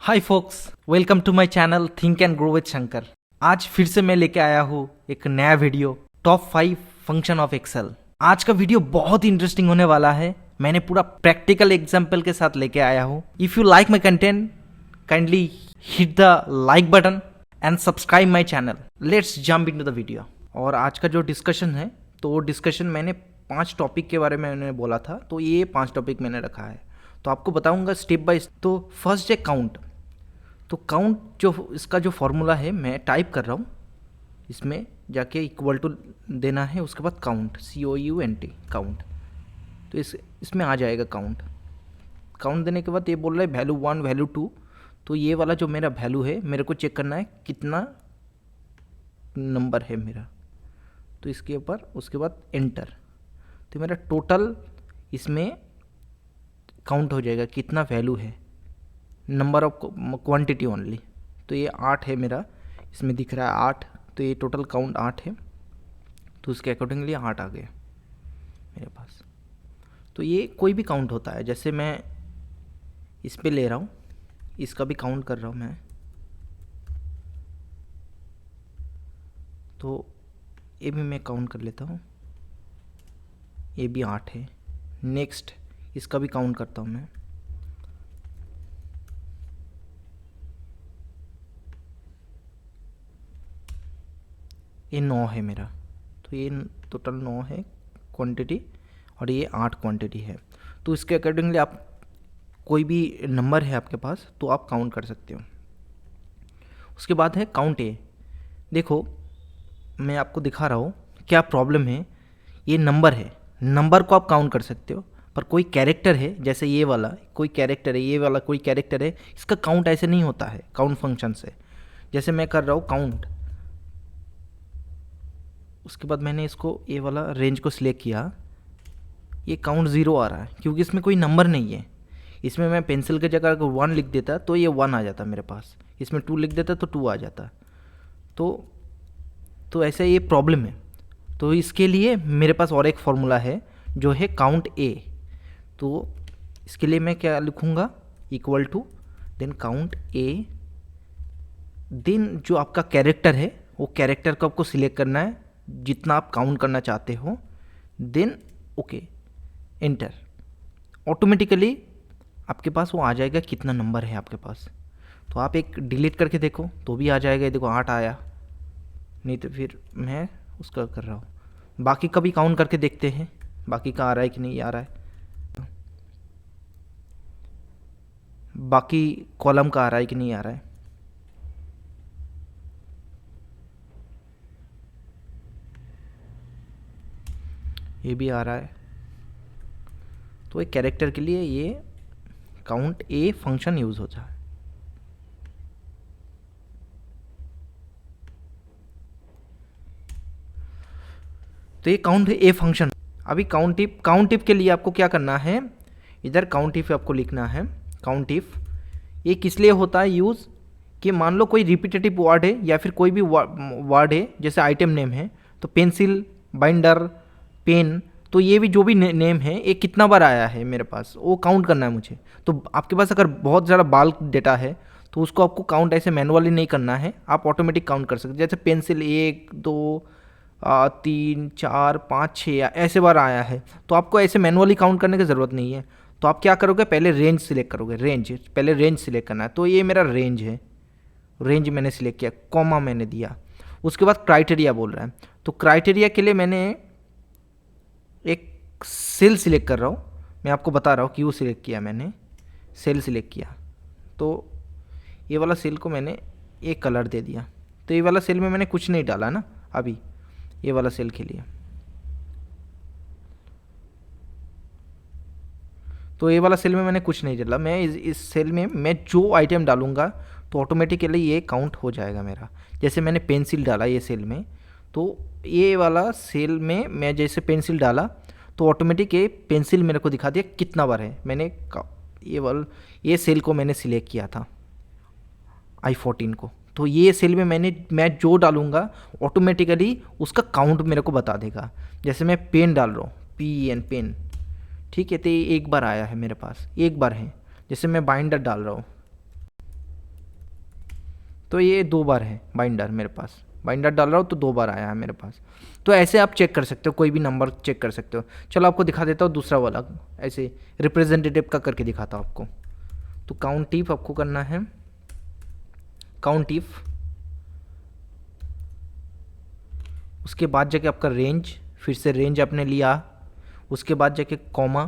Hi folks, welcome to my channel think and grow with Shankar. आज फिर से मैं लेके आया हूँ एक नया video, top 5 function of Excel. आज का वीडियो बहुत ही इंटरेस्टिंग होने वाला है। मैंने पूरा प्रैक्टिकल एग्जाम्पल के साथ लेके आया हूँ। If you like my content, kindly hit the like button and subscribe my channel. Let's jump into the video. और आज का जो डिस्कशन है, तो वो डिस्कशन मैंने 5 टॉपिक के बारे में मैंने बोला था, तो ये 5 टॉपिक मैंने रखा है, तो आपको बताऊंगा स्टेप बाय स्टेप। तो फर्स्ट है काउंट। तो काउंट जो इसका जो फॉर्मूला है मैं टाइप कर रहा हूँ, इसमें जाके इक्वल टू देना है, उसके बाद काउंट, COUNT, काउंट। तो इसमें आ जाएगा काउंट। काउंट देने के बाद ये बोल रहा है वैल्यू 1 वैल्यू 2। तो ये वाला जो मेरा वैल्यू है मेरे को चेक करना है कितना नंबर है मेरा, तो इसके ऊपर उसके बाद एंटर। तो मेरा टोटल इसमें काउंट हो जाएगा कितना वैल्यू है, नंबर ऑफ क्वांटिटी ओनली। तो ये 8 है मेरा, इसमें दिख रहा है 8, तो ये टोटल काउंट 8 है, तो उसके अकॉर्डिंगली 8 आ गया मेरे पास। तो ये कोई भी काउंट होता है, जैसे मैं इस पे ले रहा हूँ, इसका भी काउंट कर रहा हूँ मैं, तो ये भी मैं काउंट कर लेता हूँ, ये भी 8 है। नेक्स्ट इसका भी काउंट करता हूँ मैं, ये 9 है मेरा, तो ये टोटल 9 है क्वांटिटी, और ये 8 क्वांटिटी है। तो इसके अकॉर्डिंगली आप कोई भी नंबर है आपके पास तो आप काउंट कर सकते हो। उसके बाद है काउंट ए। देखो मैं आपको दिखा रहा हूँ क्या प्रॉब्लम है। ये नंबर है, नंबर को आप काउंट कर सकते हो, पर कोई कैरेक्टर है, जैसे ये वाला कोई कैरेक्टर है, ये वाला कोई कैरेक्टर है, इसका काउंट ऐसे नहीं होता है काउंट फंक्शन से। जैसे मैं कर रहा हूँ काउंट, उसके बाद मैंने इसको ये वाला रेंज को सिलेक्ट किया, ये काउंट 0 आ रहा है क्योंकि इसमें कोई नंबर नहीं है। इसमें मैं पेंसिल के जगह अगर 1 लिख देता तो ये 1 आ जाता मेरे पास, इसमें 2 लिख देता तो 2 आ जाता। तो ऐसे ये प्रॉब्लम है। तो इसके लिए मेरे पास और एक फॉर्मूला है जो है काउंट ए। तो इसके लिए मैं क्या लिखूँगा, equal to then count A, then जो आपका कैरेक्टर है वो कैरेक्टर को आपको सिलेक्ट करना है जितना आप काउंट करना चाहते हो, देन ओके एंटर। ऑटोमेटिकली आपके पास वो आ जाएगा कितना नंबर है आपके पास। तो आप एक डिलीट करके देखो तो भी आ जाएगा, देखो 8 आया, नहीं तो फिर मैं उसका कर रहा हूँ। बाकी का भी काउंट करके देखते हैं बाकी का आ रहा है कि नहीं आ रहा है, बाकी कॉलम का आ रहा है कि नहीं आ रहा है। ये भी आ रहा है। तो एक कैरेक्टर के लिए ये काउंट ए फंक्शन यूज़ होता है। तो ये काउंट ए फंक्शन। अभी काउंट इफ के लिए आपको क्या करना है, इधर काउंट इफ आपको लिखना है। काउंट इफ ये किस लिए होता है यूज़, कि मान लो कोई रिपीटेटिव वर्ड है या फिर कोई भी वर्ड है, जैसे आइटम नेम है, तो पेंसिल, बाइंडर, पेन, तो ये भी जो भी नेम है ये कितना बार आया है मेरे पास वो काउंट करना है मुझे। तो आपके पास अगर बहुत ज़्यादा बाल्क डेटा है तो उसको आपको काउंट ऐसे मैनुअली नहीं करना है, आप ऑटोमेटिक काउंट कर सकते। जैसे पेंसिल 1 2 3 4 5 6 ऐसे बार आया है, तो आपको ऐसे मैनुअली काउंट करने की ज़रूरत नहीं है। तो आप क्या करोगे, पहले रेंज सिलेक्ट करोगे, पहले रेंज सिलेक्ट करना है। तो ये मेरा रेंज है, रेंज मैंने सिलेक्ट किया, कॉमा मैंने दिया। उसके बाद क्राइटेरिया बोल रहा है, तो क्राइटेरिया के लिए मैंने एक सेल सिलेक्ट कर रहा हूँ। मैं आपको बता रहा हूँ क्यों सिलेक्ट किया, मैंने सेल सिलेक्ट किया। तो ये वाला सेल को मैंने एक कलर दे दिया। तो ये वाला सेल में मैंने कुछ नहीं डाला ना अभी, ये वाला सेल के लिए। तो ये वाला सेल में मैंने कुछ नहीं डाला, मैं इस सेल में मैं जो आइटम डालूंगा तो ऑटोमेटिकली ये काउंट हो जाएगा मेरा। जैसे मैंने पेंसिल डाला ये सेल में, तो ये वाला सेल में मैं जैसे पेंसिल डाला तो ऑटोमेटिक ये पेंसिल मेरे को दिखा दिया कितना बार है। मैंने ये सेल को मैंने सिलेक्ट किया था I14 को, तो ये सेल में मैं जो डालूंगा ऑटोमेटिकली उसका काउंट मेरे को बता देगा। जैसे मैं पेन डाल रहा हूँ, PEN पेन, ठीक है, तो ये एक बार आया है मेरे पास, एक बार है। जैसे मैं बाइंडर डाल रहा हूँ, तो ये 2 बार है बाइंडर मेरे पास, बाइंडर डाल रहा हूँ तो 2 बार आया है मेरे पास। तो ऐसे आप चेक कर सकते हो, कोई भी नंबर चेक कर सकते हो। चलो आपको दिखा देता हूँ दूसरा वाला, ऐसे रिप्रेजेंटेटिव का करके दिखाता हूँ आपको। तो काउंट इफ आपको करना है, काउंट इफ, उसके बाद जाके आपका रेंज, फिर से रेंज आपने लिया, उसके बाद जाके कॉमा,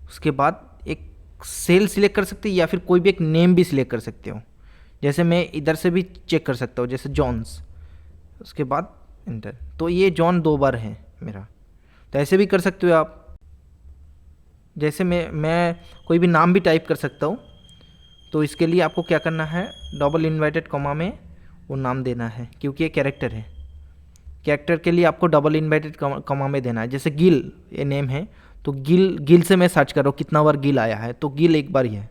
उसके बाद एक सेल सिलेक्ट कर सकते हो या फिर कोई भी एक नेम भी सिलेक्ट कर सकते हो। जैसे मैं इधर से भी चेक कर सकता हूँ, जैसे जॉन्स, उसके बाद इंटर। तो ये जॉन 2 बार है मेरा, तो ऐसे भी कर सकते हो आप। जैसे मैं कोई भी नाम भी टाइप कर सकता हूँ। तो इसके लिए आपको क्या करना है, डबल इन्वर्टेड कॉमा में वो नाम देना है, क्योंकि ये कैरेक्टर है। कैरेक्टर के लिए आपको डबल इन्वर्टेड कॉमा में देना है। जैसे गिल ये नेम है, तो गिल से मैं सर्च कर रहा हूँ कितना बार गिल आया है, तो गिल 1 बार ही है,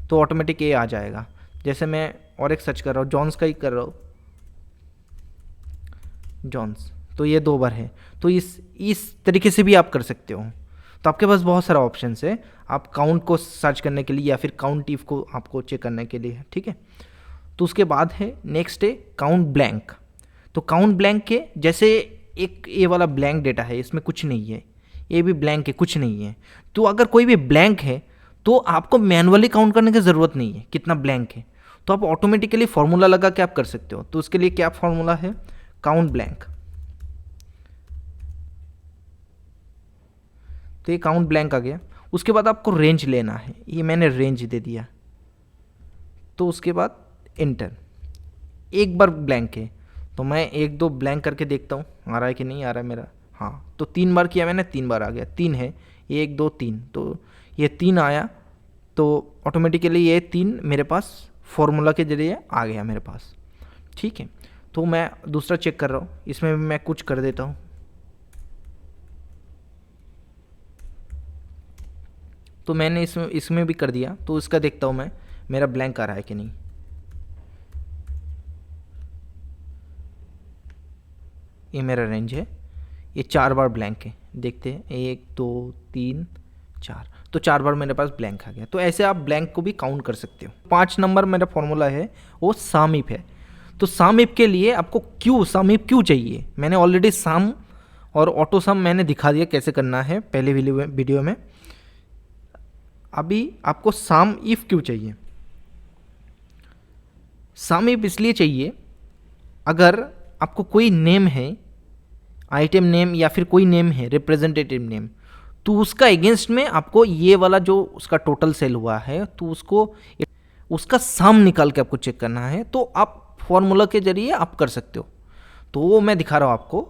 तो ऑटोमेटिक ये आ जाएगा। जैसे मैं और एक सर्च कर रहा हूँ, जॉन्स का ही कर रहा हूँ, जॉन्स, तो ये 2 बार है। तो इस तरीके से भी आप कर सकते हो। तो आपके पास बहुत सारा ऑप्शन है आप काउंट को सर्च करने के लिए या फिर काउंट इफ को आपको चेक करने के लिए, ठीक है। तो उसके बाद है नेक्स्ट है काउंट ब्लैंक। तो काउंट ब्लैंक के जैसे एक ये वाला ब्लैंक डेटा है, इसमें कुछ नहीं है, ये भी ब्लैंक है, कुछ नहीं है। तो अगर कोई भी ब्लैंक है तो आपको मैनुअली काउंट करने की ज़रूरत नहीं है कितना ब्लैंक है, तो आप ऑटोमेटिकली फॉर्मूला लगा के आप कर सकते हो। तो उसके लिए क्या फॉर्मूला है, काउंट ब्लैंक। तो ये काउंट ब्लैंक आ गया। उसके बाद आपको रेंज लेना है, ये मैंने रेंज दे दिया। तो उसके बाद इंटर, 1 बार ब्लैंक है, तो मैं 1 2 ब्लैंक करके देखता हूँ आ रहा है कि नहीं आ रहा है मेरा। हाँ, तो 3 बार किया मैंने, 3 बार आ गया, 3 है, 1 2 3, तो ये 3 आया। तो ऑटोमेटिकली ये 3 मेरे पास फॉर्मूला के जरिए आ गया मेरे पास, ठीक है। तो मैं दूसरा चेक कर रहा हूँ, इसमें मैं कुछ कर देता हूँ। तो मैंने इसमें भी कर दिया, तो इसका देखता हूँ मैं मेरा ब्लैंक आ रहा है कि नहीं। ये मेरा रेंज है, ये 4 बार ब्लैंक है, देखते हैं 1 2 3 4, तो 4 बार मेरे पास ब्लैंक आ गया। तो ऐसे आप ब्लैंक को भी काउंट कर सकते हो। 5 नंबर मेरा फॉर्मूला है वो सम इफ है। तो सम इफ के लिए आपको सम इफ क्यों चाहिए, मैंने ऑलरेडी सम और ऑटो सम मैंने दिखा दिया कैसे करना है पहले वीडियो में। अभी आपको सम इफ क्यों चाहिए, सम इफ इसलिए चाहिए अगर आपको कोई नेम है, आइटम नेम या फिर कोई नेम है रिप्रेजेंटेटिव नेम, तो उसका अगेंस्ट में आपको ये वाला जो उसका टोटल सेल हुआ है, तो उसका सम निकाल के आपको चेक करना है। तो आप फॉर्मूला के जरिए आप कर सकते हो। तो वो मैं दिखा रहा हूँ आपको।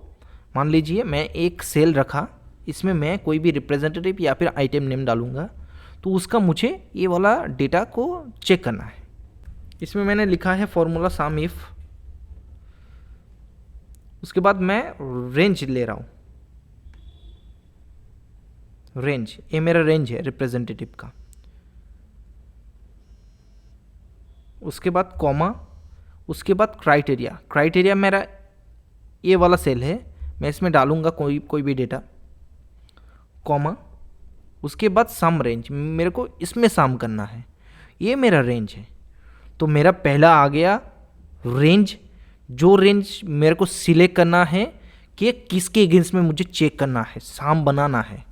मान लीजिए मैं एक सेल रखा, इसमें मैं कोई भी रिप्रेजेंटेटिव या फिर आइटम नेम डालूंगा, तो उसका मुझे ये वाला डेटा को चेक करना है। इसमें मैंने लिखा है फॉर्मूला सम इफ। उसके बाद मैं रेंज ले रहा हूँ, रेंज, ये मेरा रेंज है रिप्रेजेंटेटिव का। उसके बाद कॉमा, उसके बाद क्राइटेरिया। क्राइटेरिया मेरा ये वाला सेल है, मैं इसमें डालूंगा कोई भी डेटा, कॉमा। उसके बाद सम रेंज, मेरे को इसमें सम करना है, ये मेरा रेंज है। तो मेरा पहला आ गया रेंज, जो रेंज मेरे को सिलेक्ट करना है कि किसके अगेंस्ट में मुझे चेक करना है, सम बनाना है।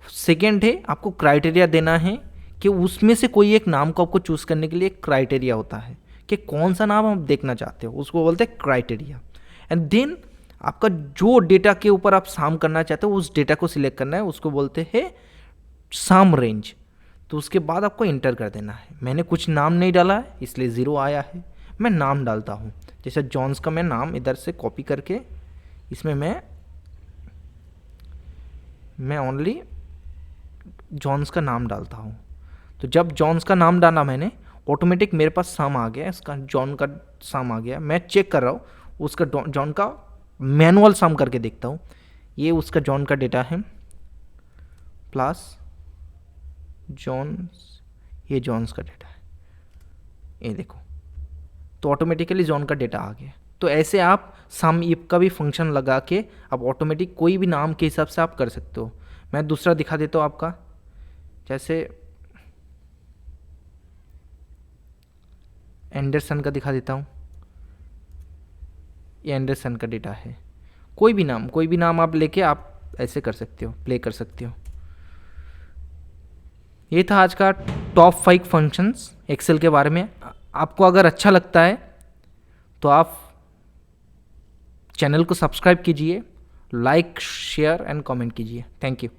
सेकेंड है आपको क्राइटेरिया देना है कि उसमें से कोई एक नाम को आपको चूज़ करने के लिए एक क्राइटेरिया होता है कि कौन सा नाम आप देखना चाहते हो, उसको बोलते हैं क्राइटेरिया। एंड देन आपका जो डेटा के ऊपर आप सम करना चाहते हो उस डेटा को सिलेक्ट करना है, उसको बोलते हैं सम रेंज। तो उसके बाद आपको इंटर कर देना है। मैंने कुछ नाम नहीं डाला है इसलिए 0 आया है। मैं नाम डालता हूँ, जैसे जॉन्स का मैं नाम इधर से कॉपी करके इसमें मैं ओनली जॉन्स का नाम डालता हूँ। तो जब जॉन्स का नाम डाला मैंने, ऑटोमेटिक मेरे पास सम आ गया, इसका जॉन का सम आ गया। मैं चेक कर रहा हूँ उसका जॉन का मैनुअल सम करके देखता हूँ। ये उसका जॉन का डेटा है प्लस जॉन्स, ये जॉन्स का डेटा है, ये देखो। तो ऑटोमेटिकली जॉन का डेटा आ गया। तो ऐसे आप सम इफ का भी फंक्शन लगा के आप ऑटोमेटिक कोई भी नाम के हिसाब से आप कर सकते हो। मैं दूसरा दिखा देता हूँ आपका, जैसे एंडरसन का दिखा देता हूँ। ये एंडरसन का डेटा है। कोई भी नाम आप लेके आप ऐसे कर सकते हो, प्ले कर सकते हो। ये था आज का टॉप 5 फंक्शंस एक्सेल के बारे में। आपको अगर अच्छा लगता है तो आप चैनल को सब्सक्राइब कीजिए, लाइक शेयर एंड कमेंट कीजिए। Thank you.